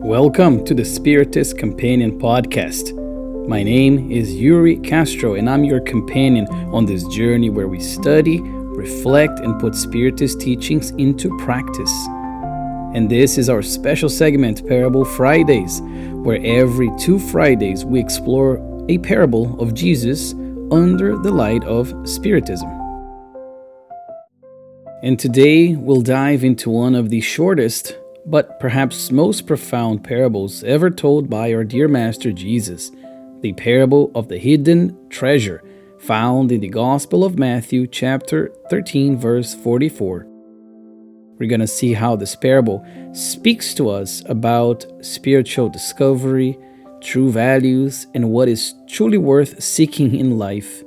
Welcome to the Spiritist Companion Podcast. My name is Yuri Castro, and I'm your companion on this journey where we study, reflect, and put Spiritist teachings into practice. And this is our special segment, Parable Fridays, where every 2 Fridays we explore a parable of Jesus under the light of Spiritism. And today we'll dive into one of the shortest but perhaps most profound parables ever told by our dear Master Jesus, the parable of the hidden treasure, found in the Gospel of Matthew chapter 13 verse 44. We're going to see how this parable speaks to us about spiritual discovery, true values, and what is truly worth seeking in life.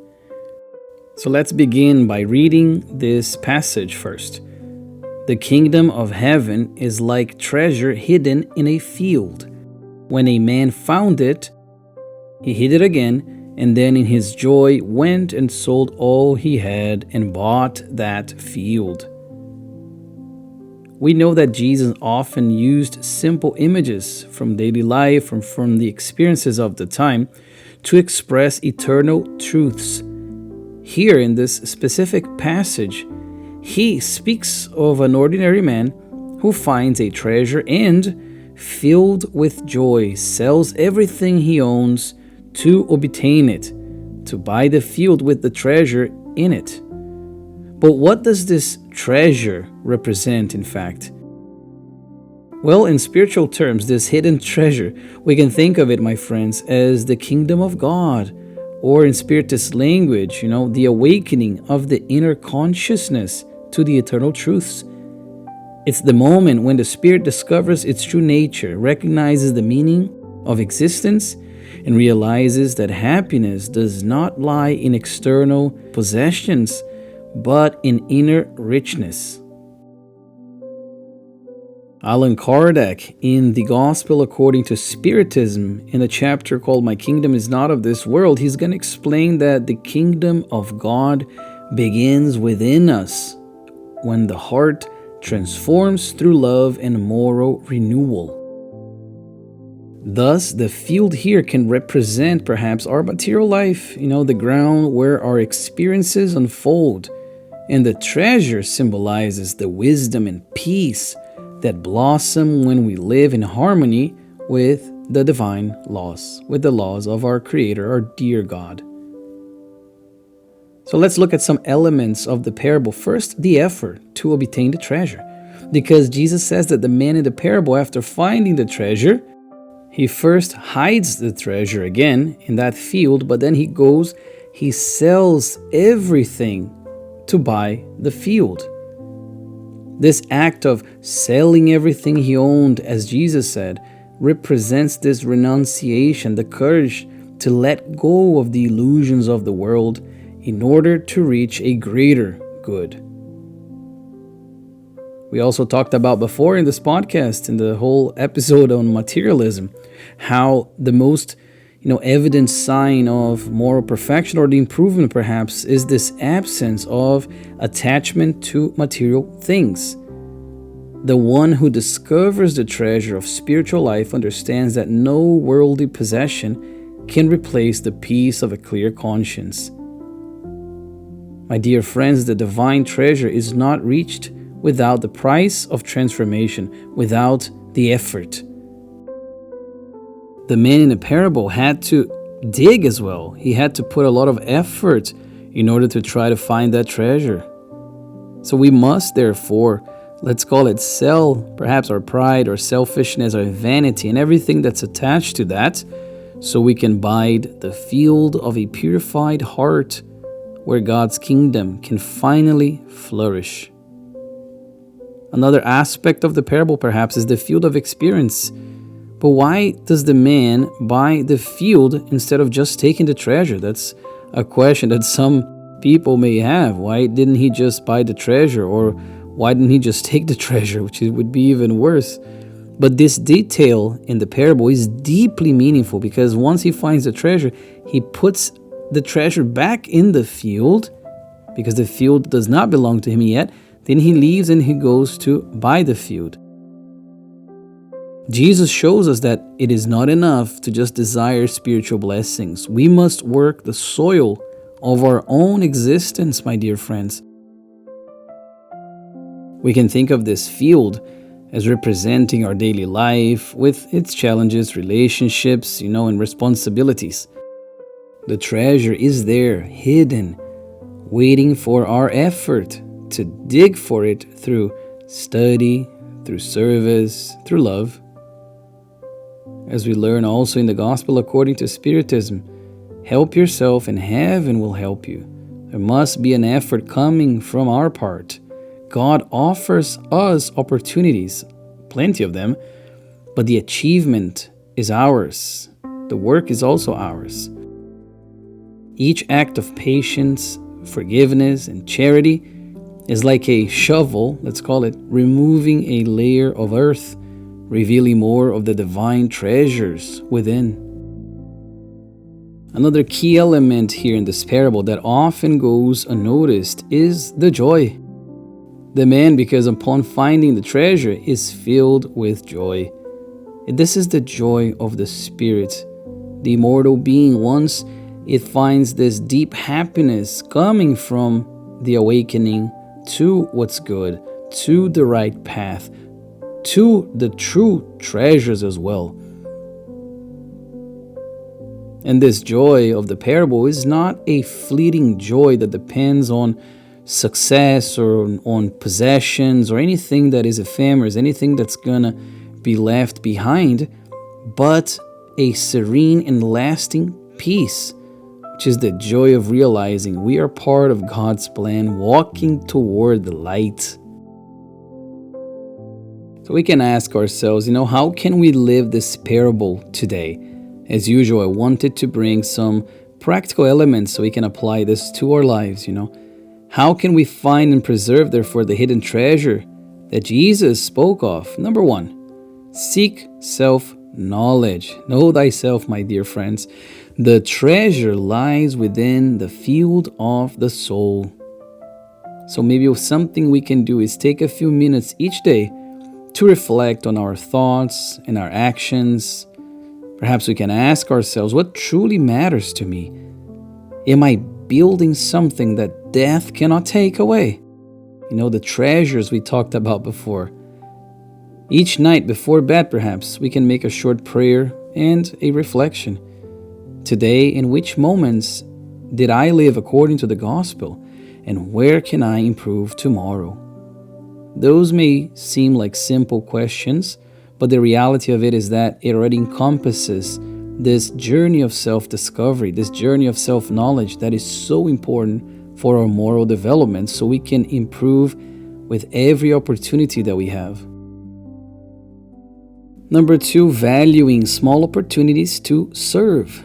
So let's begin by reading this passage first. The kingdom of heaven is like treasure hidden in a field. When a man found it, he hid it again, and then in his joy went and sold all he had and bought that field. We know that Jesus often used simple images from daily life and from the experiences of the time to express eternal truths. Here in this specific passage, he speaks of an ordinary man who finds a treasure and, filled with joy, sells everything he owns to obtain it, to buy the field with the treasure in it. But what does this treasure represent, in fact? Well, in spiritual terms, this hidden treasure, we can think of it, my friends, as the kingdom of God, or in Spiritist language, the awakening of the inner consciousness to the eternal truths. It's the moment when the spirit discovers its true nature, recognizes the meaning of existence, and realizes that happiness does not lie in external possessions, but in inner richness. Allan Kardec, in the Gospel According to Spiritism, in a chapter called My Kingdom is Not of This World, he's going to explain that the kingdom of God begins within us, when the heart transforms through love and moral renewal. Thus, the field here can represent perhaps our material life, the ground where our experiences unfold, and the treasure symbolizes the wisdom and peace that blossom when we live in harmony with the divine laws, with the laws of our Creator, our dear God. So let's look at some elements of the parable. First, the effort to obtain the treasure. Because Jesus says that the man in the parable, after finding the treasure, he first hides the treasure again in that field, but then he sells everything to buy the field. This act of selling everything he owned, as Jesus said, represents this renunciation, the courage to let go of the illusions of the world in order to reach a greater good. We also talked about before in this podcast, in the whole episode on materialism, how the most evident sign of moral perfection, or the improvement perhaps, is this absence of attachment to material things. The one who discovers the treasure of spiritual life understands that no worldly possession can replace the peace of a clear conscience. My dear friends, the divine treasure is not reached without the price of transformation, without the effort. The man in the parable had to dig as well. He had to put a lot of effort in order to try to find that treasure. So we must therefore, let's call it, sell perhaps our pride, our selfishness, our vanity, and everything that's attached to that, so we can bide the field of a purified heart where God's kingdom can finally flourish. Another aspect of the parable perhaps is the field of experience. But why does the man buy the field instead of just taking the treasure? That's a question that some people may have. Why didn't he just buy the treasure? Or why didn't he just take the treasure, which would be even worse? But this detail in the parable is deeply meaningful, because once he finds the treasure, he puts the treasure back in the field, because the field does not belong to him yet. Then he leaves and he goes to buy the field. Jesus shows us that it is not enough to just desire spiritual blessings. We must work the soil of our own existence, my dear friends. We can think of this field as representing our daily life with its challenges, relationships, and responsibilities. The treasure is there, hidden, waiting for our effort to dig for it through study, through service, through love. As we learn also in the Gospel according to Spiritism, help yourself and heaven will help you. There must be an effort coming from our part. God offers us opportunities, plenty of them, but the achievement is ours. The work is also ours. Each act of patience, forgiveness, and charity is like a shovel, let's call it, removing a layer of earth, revealing more of the divine treasures within. Another key element here in this parable that often goes unnoticed is the joy. The man, because upon finding the treasure, is filled with joy. This is the joy of the Spirit. The immortal being, once it finds this deep happiness coming from the awakening to what's good, to the right path, to the true treasures as well. And this joy of the parable is not a fleeting joy that depends on success or on possessions or anything that is ephemeral, anything that's gonna be left behind, but a serene and lasting peace, which is the joy of realizing we are part of God's plan, walking toward the light. So we can ask ourselves, how can we live this parable today? As usual, I wanted to bring some practical elements so we can apply this to our lives, How can we find and preserve, therefore, the hidden treasure that Jesus spoke of? Number 1, seek self-knowledge. Know thyself, my dear friends. The treasure lies within the field of the soul. So maybe something we can do is take a few minutes each day to reflect on our thoughts and our actions. Perhaps we can ask ourselves, what truly matters to me? Am I building something that death cannot take away? The treasures we talked about before. Each night before bed, perhaps, we can make a short prayer and a reflection. Today, in which moments did I live according to the gospel, and where can I improve tomorrow? Those may seem like simple questions, but the reality of it is that it already encompasses this journey of self-discovery, this journey of self-knowledge that is so important for our moral development, so we can improve with every opportunity that we have. Number 2, valuing small opportunities to serve.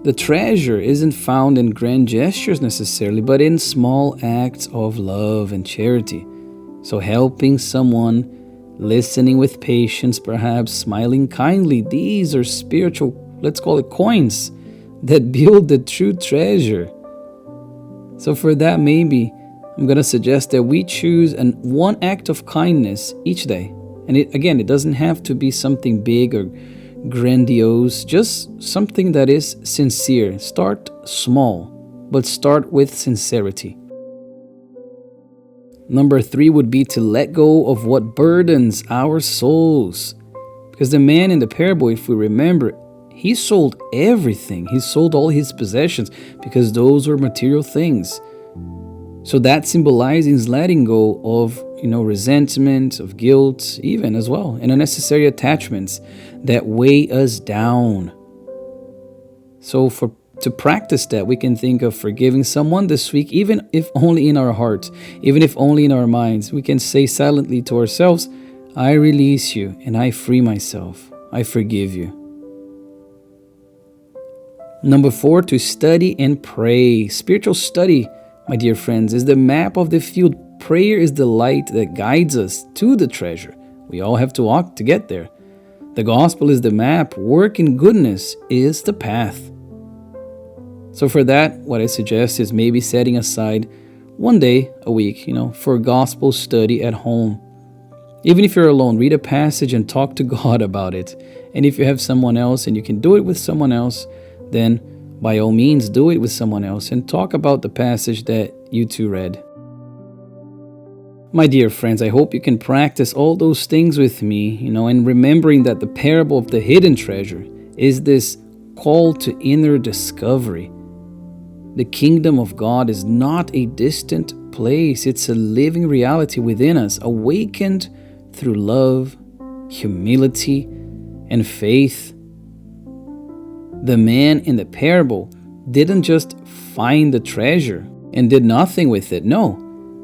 The treasure isn't found in grand gestures necessarily, but in small acts of love and charity. So helping someone, listening with patience, perhaps smiling kindly, these are spiritual, let's call it coins, that build the true treasure. So for that, maybe I'm going to suggest that we choose one act of kindness each day. And it doesn't have to be something big or grandiose, just something that is sincere. Start small, but start with sincerity. Number 3 would be to let go of what burdens our souls. Because the man in the parable, if we remember, he sold everything. He sold all his possessions because those were material things. So that symbolizes letting go of, resentment, of guilt, even as well, and unnecessary attachments that weigh us down. So to practice that, we can think of forgiving someone this week, even if only in our hearts, even if only in our minds. We can say silently to ourselves, I release you and I free myself. I forgive you. Number 4, to study and pray. Spiritual study, my dear friends, is the map of the field. Prayer is the light that guides us to the treasure. We all have to walk to get there. The gospel is the map. Work in goodness is the path. So for that, what I suggest is maybe setting aside one day a week, for gospel study at home. Even if you're alone, read a passage and talk to God about it. And if you have someone else and you can do it with someone else, then by all means do it with someone else and talk about the passage that you two read. My dear friends, I hope you can practice all those things with me, and remembering that the parable of the hidden treasure is this call to inner discovery. The kingdom of God is not a distant place. It's a living reality within us, awakened through love, humility, and faith. The man in the parable didn't just find the treasure and did nothing with it. No,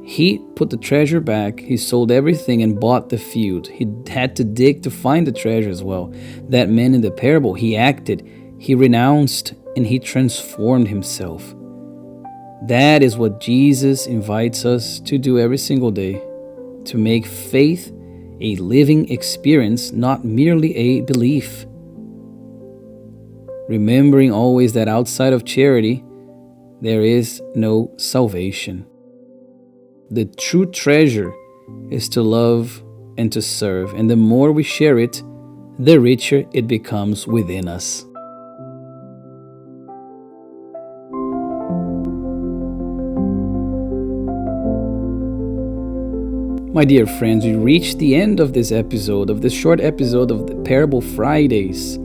he put the treasure back, he sold everything and bought the field. He had to dig to find the treasure as well. That man in the parable, he acted, he renounced, and he transformed himself. That is what Jesus invites us to do every single day, to make faith a living experience, not merely a belief. Remembering always that outside of charity, there is no salvation. The true treasure is to love and to serve, and the more we share it, the richer it becomes within us. My dear friends, we reached the end of this short episode of the Parable Fridays.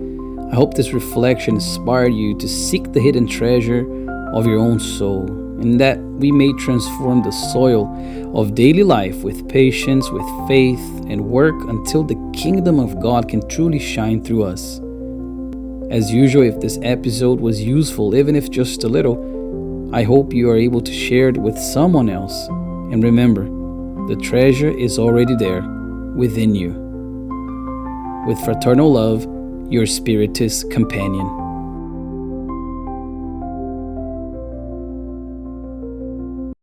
I hope this reflection inspired you to seek the hidden treasure of your own soul, and that we may transform the soil of daily life with patience, with faith, and work until the kingdom of God can truly shine through us. As usual, if this episode was useful, even if just a little, I hope you are able to share it with someone else. And remember, the treasure is already there within you. With fraternal love, your Spiritist companion.